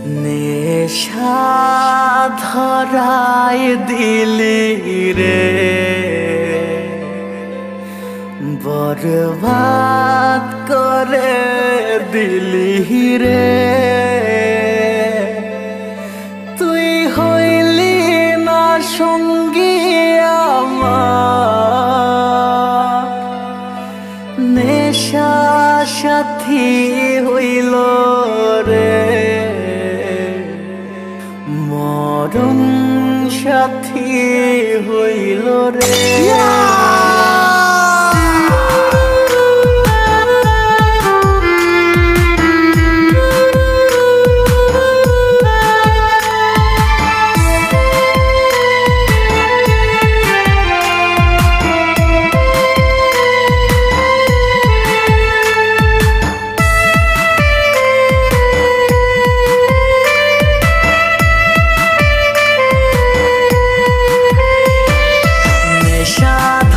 নেশা ধরায় দিলি রে, বরবাদ করে দিলি রে। তুই হইলি না সঙ্গী আমার, নেশা সাথী হইল রে, মরণ সাথী হইল রে।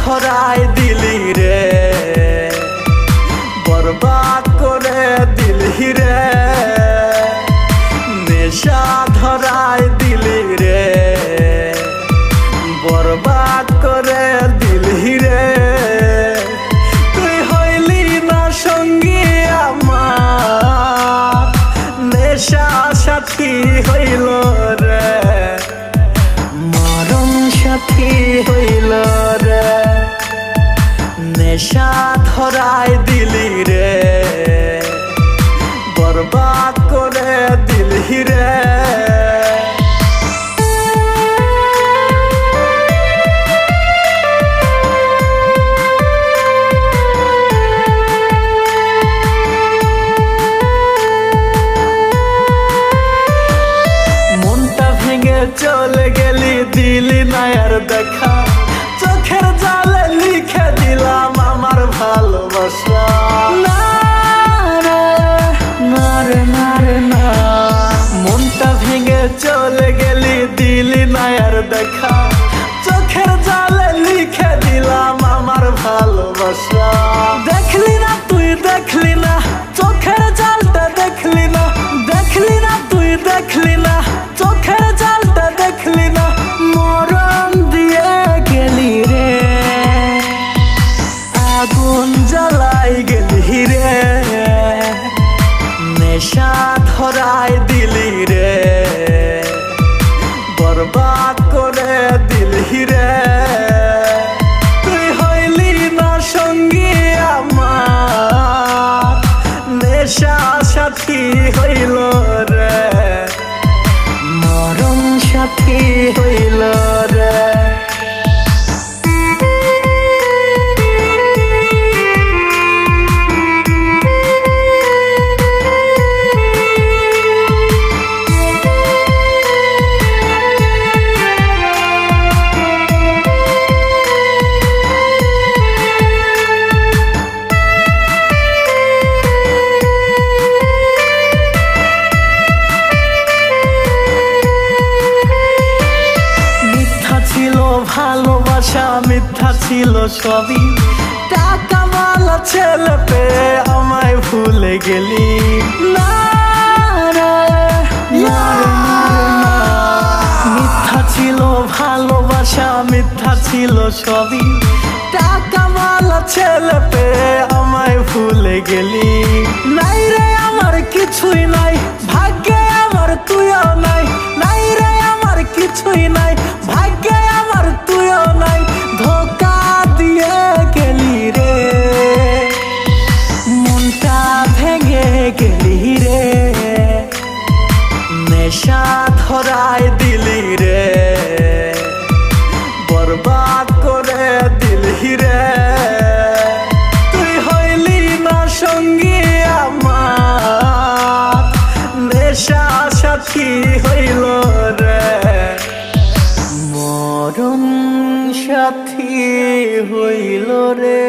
ধরাই দিলি রে, বরবাদ করে দিলি রে, নেশা ধরাই দিলি রে, বরবাদ করে দিলি রে। তুই হইলি না সঙ্গী আমার, নেশা সাথী হইল রে, মরণ সাথী হইল রে। নেশা ধরাই দিলি রে, বরবাদ করে দিলি রে। মনটা ভেঙে চলে গেলি, দিলি না আর দেখা, চোখের জালে লিখে দিলাম আমার ভালোবাসা। না রে না রে না রে না, মনটা ভেঙে চলে গেলি, দিলি না আর দেখা, চোখের জালে লিখে দিলাম আমার ভালোবাসা। দেখলি না তুই দেখলি না, চোখের জালটা দেখলি না, দেখলি না তুই দেখলি না, চোখের জালটা দেখলি না, মরণ দিয়ে গেলি রে, আগুন জ্বালাই গেলি রে। নেশা ধরাই দিলি রে, বরবাদ করে দিলি রে। তুই হইলি না সঙ্গী আমার, নেশা সাথী হইল রে, মরণ সাথী হইল রে। ভালোবাসা মিথ্যা ছিল সবই, টাকা মালা ছেলে পেয়ে আমায় ভুলে গেলি। না রে না রে না রে না, মিথ্যা ছিল ভালোবাসা, মিথ্যা ছিল সবই, টাকা মালা ছেলে পেয়ে আমায় ভুলে গেলি। নাই রে আমার কিছুই নাই, ভাগ্যে আমার তুইও নাই, নাই রে আমার কিছুই নাই, ভাগ্যে আমার তুইও নাই, ধোকা দিয়ে গেলি রে, মনটা ভেঙে গেলি রে। নেশা ধরাই দিলি রে, বরবাদ করে দিলি রে। তুই হইলি না সঙ্গী আমার, নেশা সাথী হইল রে, মরণ সাথী হইল রে।